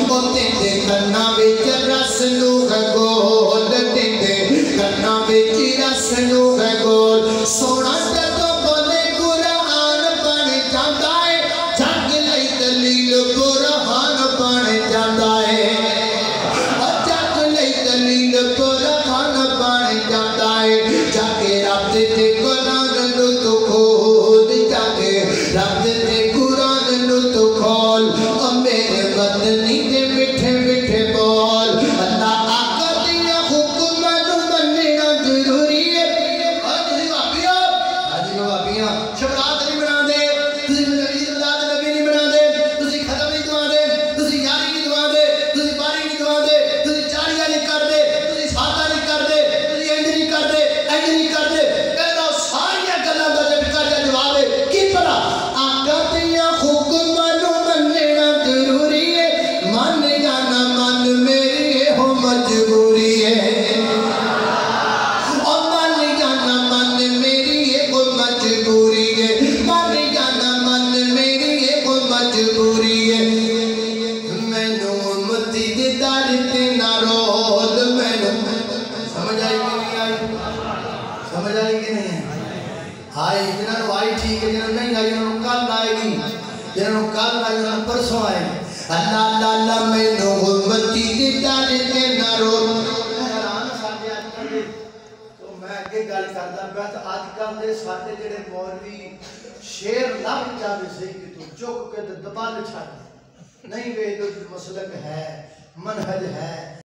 ओ तेरे कन्ना विच रस नू है गोल, तेरे कन्ना विच रस नू है गोल। सोना जदों बोले कुरान बन जाता है, जग लई दलील कुरान बन जाता है, जग लई दलील कुरान बन जाता है। जाके रब दे कुरान नू तू खोल, जाके रब दे कुरान नू तू खोल। ओ मेरे वतनी दे मिठे मिठे बोल, अल्लाह आका दिया हुक्म नू मनना जरूरी है। तुसी भाभीओ भाभीआं शबरात नहीं बना दे, तुसी नबी औलाद नबी नहीं बना दे, तुसी खत्म नहीं दुआ दे, तुसी यारी नहीं दुआ दे, तुसी बारी नहीं दुआ दे, तुसी चाड़ियां नहीं कर दे, तुसी सादा नहीं कर दे, तुसी इंज नहीं कर दे, इंज नहीं कर दे। कहना सारियां गल्लां दा झटका जा जवाब है की पता आका दिया हुक्म नू मनना जरूरी है। मन जाना मन मेरी हो मजबूरी है, और मन जाना मन मेरी हो मजबूरी है, मन जाना मन मेरी हो मजबूरी है। मैनू उम्मती दे दर ते ना रोल, मैनू समझ आई कि नहीं आई, समझ आई कि नहीं आई? जिन्होंने आई ठीक है, जिन्होंने नहीं आई उन्होंने कल आएगी, जिन्होंने कल आई उन्होंने परसों आएगी। अल्लाह अल्लाह अल्लाह मैनू उम्मती दे दर ते ना रोल। हैरान साडे अजकल दे, तो मैं अगे गल करदा पिया ते अजकल दे साडे जेहड़े मौलवी शेर लभ जावे सही कि तू चुक के दबा छड़ नहीं वे मसलक है, मनहज है।